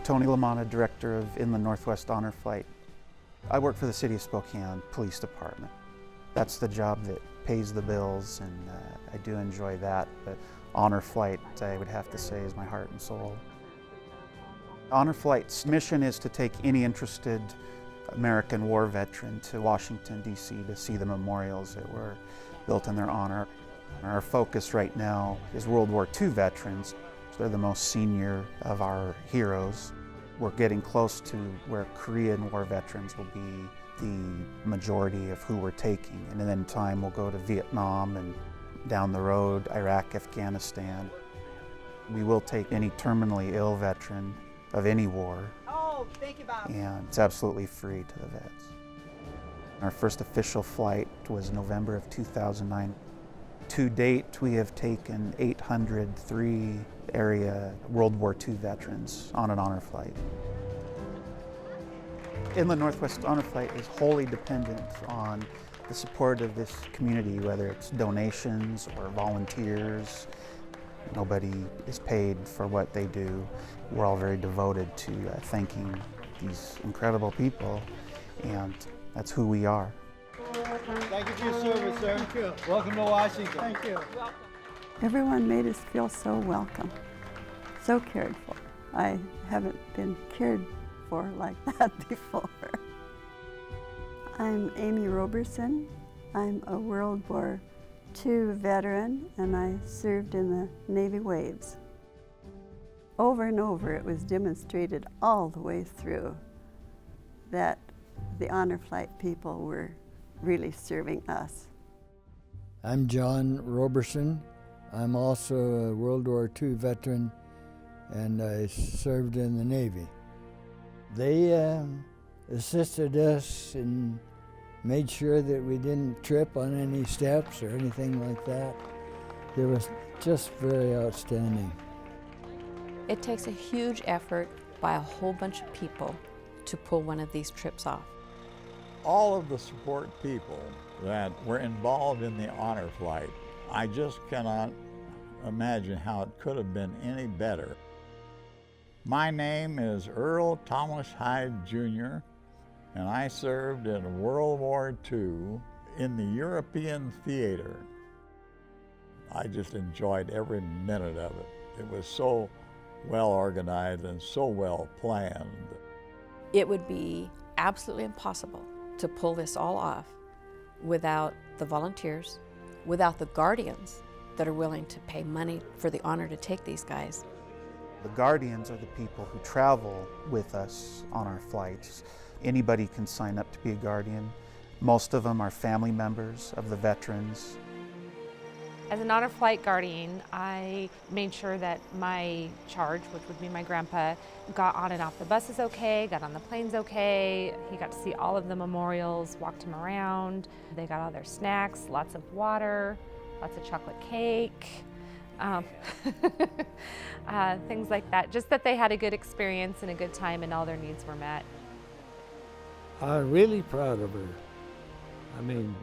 Tony LaManna, Director of Inland Northwest Honor Flight. I work for the City of Spokane Police Department. That's the job that pays the bills, and I do enjoy that. But Honor Flight, I would have to say, is my heart and soul. Honor Flight's mission is to take any interested American war veteran to Washington, D.C. to see the memorials that were built in their honor. Our focus right now is World War II veterans. They're the most senior of our heroes. We're getting close to where Korean War veterans will be the majority of who we're taking. And then in time we'll go to Vietnam, and down the road, Iraq, Afghanistan. We will take any terminally ill veteran of any war. Oh, thank you, Bob. And it's absolutely free to the vets. Our first official flight was November of 2009. To date, we have taken 803 area World War II veterans on an honor flight. Inland Northwest Honor Flight is wholly dependent on the support of this community, whether it's donations or volunteers. Nobody is paid for what they do. We're all very devoted to thanking these incredible people, and that's who we are. Thank you for your service, sir. Thank you. Welcome to Washington. Thank you. Welcome. Everyone made us feel so welcome, so cared for. I haven't been cared for like that before. I'm Amy Roberson. I'm a World War II veteran, and I served in the Navy Waves. Over and over, it was demonstrated all the way through that the honor flight people were really serving us. I'm John Roberson. I'm also a World War II veteran, and I served in the Navy. They assisted us and made sure that we didn't trip on any steps or anything like that. It was just very outstanding. It takes a huge effort by a whole bunch of people to pull one of these trips off. All of the support people that were involved in the honor flight, I just cannot imagine how it could have been any better. My name is Earl Thomas Hyde, Jr., and I served in World War II in the European theater. I just enjoyed every minute of it. It was so well organized and so well planned. It would be absolutely impossible to pull this all off without the volunteers, without the guardians that are willing to pay money for the honor to take these guys. The guardians are the people who travel with us on our flights. Anybody can sign up to be a guardian. Most of them are family members of the veterans. As an honor flight guardian, I made sure that my charge, which would be my grandpa, got on and off the buses okay, got on the planes okay. He got to see all of the memorials, walked him around. They got all their snacks, lots of water, lots of chocolate cake, things like that. Just that they had a good experience and a good time and all their needs were met. I'm really proud of her. I mean,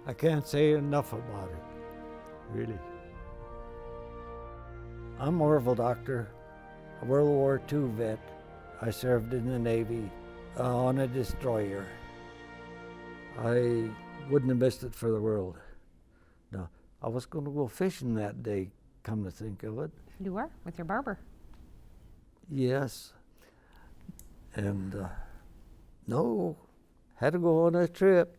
I can't say enough about it, really. I'm Orville Doctor, a World War II vet. I served in the Navy on a destroyer. I wouldn't have missed it for the world. No, I was going to go fishing that day, come to think of it. You were, with your barber. Yes. And no, had to go on a trip.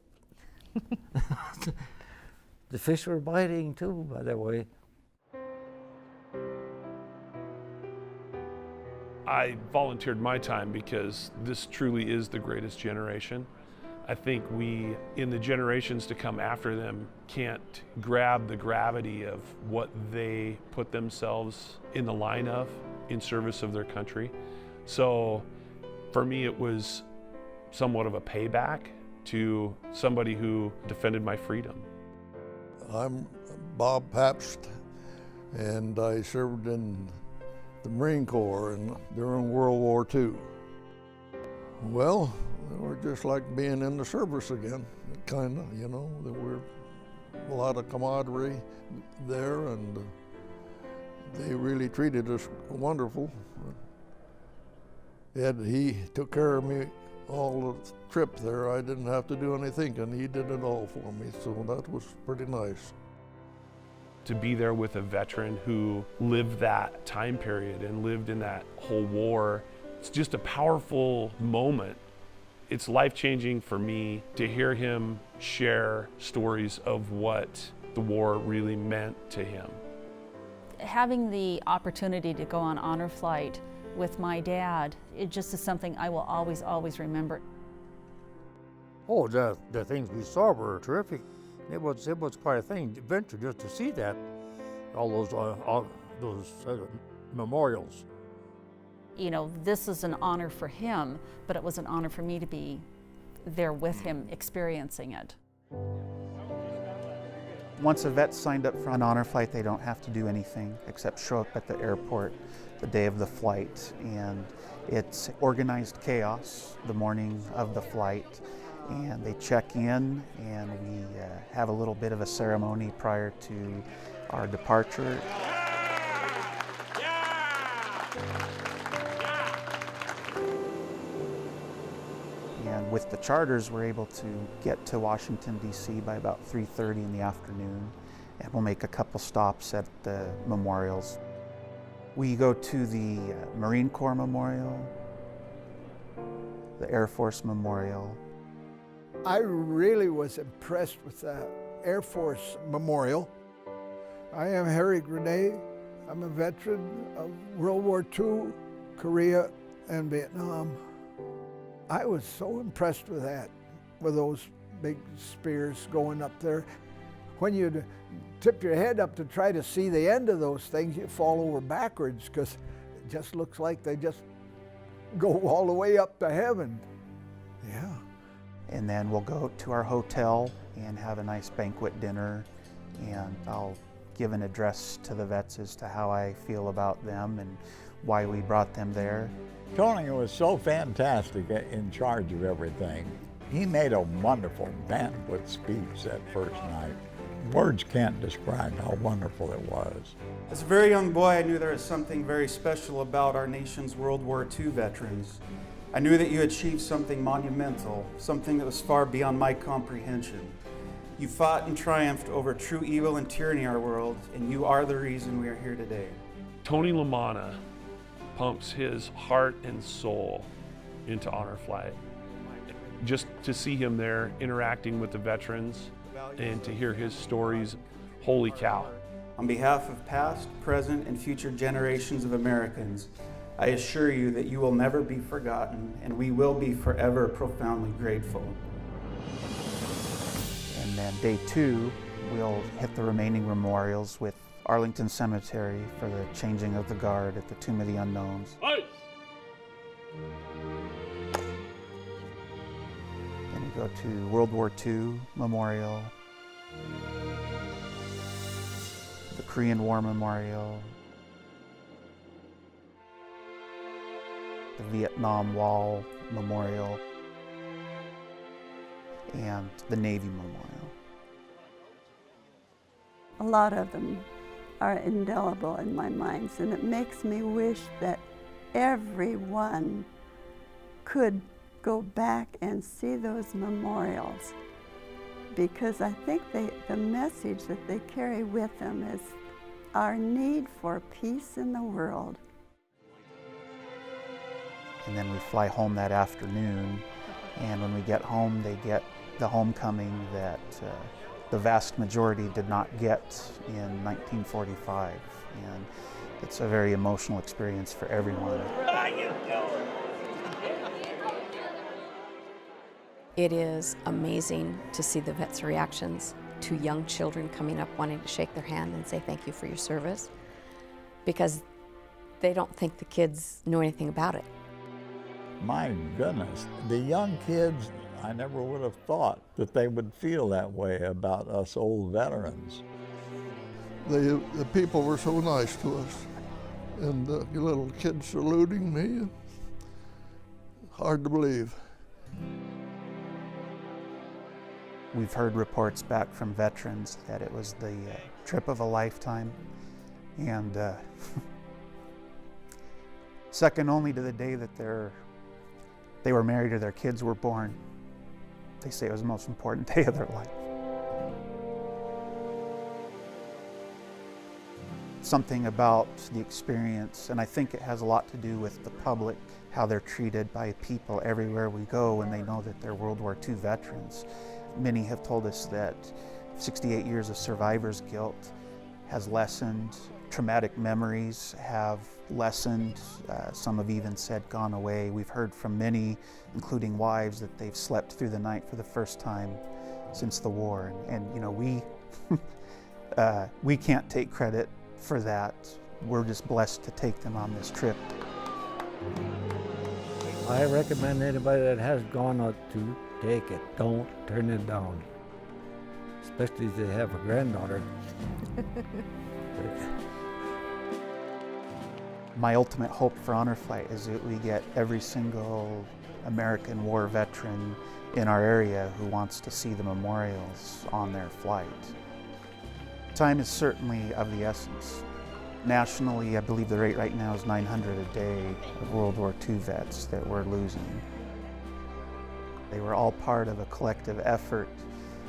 The fish were biting too, by the way. I volunteered my time because this truly is the greatest generation. I think we, in the generations to come after them, can't grab the gravity of what they put themselves in the line of in service of their country. So for me, it was somewhat of a payback to somebody who defended my freedom. I'm Bob Pabst, and I served in the Marine Corps during World War II. Well, we're just like being in the service again, kind of, you know. There were a lot of camaraderie there, and They really treated us wonderful. He took care of me all the trip there. I didn't have to do anything, and he did it all for me, so that was pretty nice. To be there with a veteran who lived that time period and lived in that whole war, it's just a powerful moment. It's life-changing for me to hear him share stories of what the war really meant to him. Having the opportunity to go on honor flight with my dad, it just is something I will always, always remember. Oh, the things we saw were terrific. It was quite a thing, adventure just to see that, all those memorials. You know, this is an honor for him, but it was an honor for me to be there with him experiencing it. Once a vet's signed up for an honor flight, they don't have to do anything except show up at the airport the day of the flight. And it's organized chaos the morning of the flight. And they check in, and we have a little bit of a ceremony prior to our departure. And with the charters, we're able to get to Washington, D.C. by about 3:30 in the afternoon, and we'll make a couple stops at the memorials. We go to the Marine Corps Memorial, the Air Force Memorial. I really was impressed with the Air Force Memorial. I am Harry Grenade. I'm a veteran of World War II, Korea, and Vietnam. I was so impressed with that, with those big spears going up there. When you tip your head up to try to see the end of those things, you fall over backwards because it just looks like they just go all the way up to heaven. Yeah. And then we'll go to our hotel and have a nice banquet dinner, and I'll give an address to the vets as to how I feel about them and why we brought them there. Tony was so fantastic in charge of everything. He made a wonderful banquet speech that first night. Words can't describe how wonderful it was. As a very young boy, I knew there was something very special about our nation's World War II veterans. I knew that you achieved something monumental, something that was far beyond my comprehension. You fought and triumphed over true evil and tyranny in our world, and you are the reason we are here today. Tony LaManna pumps his heart and soul into honor flight. Just to see him there interacting with the veterans and to hear his stories, holy cow. On behalf of past, present, and future generations of Americans, I assure you that you will never be forgotten, and we will be forever profoundly grateful. And then day 2, we'll hit the remaining memorials with Arlington Cemetery for the changing of the guard at the Tomb of the Unknowns. Hey! Then we go to World War II Memorial, the Korean War Memorial, the Vietnam Wall Memorial, and the Navy Memorial. A lot of them are indelible in my mind, and it makes me wish that everyone could go back and see those memorials, because I think the message that they carry with them is our need for peace in the world. And then we fly home that afternoon, and when we get home, they get the homecoming that the vast majority did not get in 1945. And it's a very emotional experience for everyone. It is amazing to see the vets' reactions to young children coming up wanting to shake their hand and say thank you for your service, because they don't think the kids know anything about it. My goodness, the young kids, I never would have thought that they would feel that way about us old veterans. The people were so nice to us, and the little kids saluting me, hard to believe. We've heard reports back from veterans that it was the trip of a lifetime, And second only to the day that they were married or their kids were born. They say it was the most important day of their life. Something about the experience, and I think it has a lot to do with the public, how they're treated by people everywhere we go when they know that they're World War II veterans. Many have told us that 68 years of survivor's guilt has lessened, traumatic memories have lessened, some have even said gone away. We've heard from many, including wives, that they've slept through the night for the first time since the war. And you know, we can't take credit for that. We're just blessed to take them on this trip. I recommend anybody that has gone out to take it. Don't turn it down, especially if they have a granddaughter. My ultimate hope for Honor Flight is that we get every single American war veteran in our area who wants to see the memorials on their flight. Time is certainly of the essence. Nationally, I believe the rate right now is 900 a day of World War II vets that we're losing. They were all part of a collective effort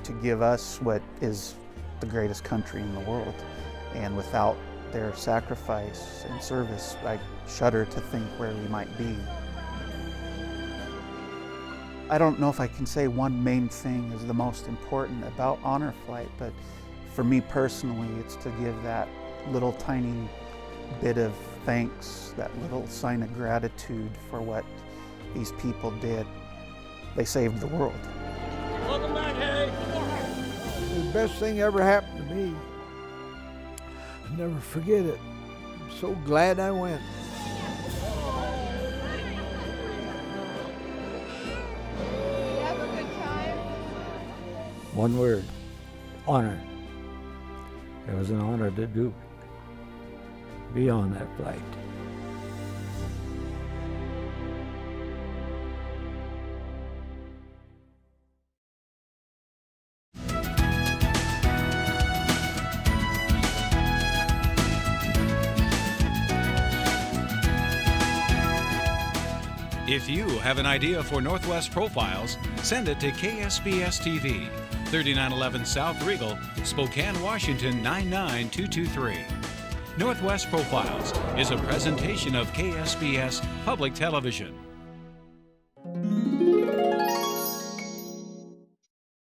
to give us what is the greatest country in the world. And without their sacrifice and service, I shudder to think where we might be. I don't know if I can say one main thing is the most important about Honor Flight, but for me personally, it's to give that little tiny bit of thanks, that little sign of gratitude for what these people did. They saved the world. Welcome back, Harry. The best thing ever happened to me. I'll never forget it. I'm so glad I went. Have a good time. One word, honor. It was an honor to be on that flight. If you have an idea for Northwest Profiles, send it to KSPS TV, 3911 South Regal, Spokane, Washington 99223. Northwest Profiles is a presentation of KSPS Public Television.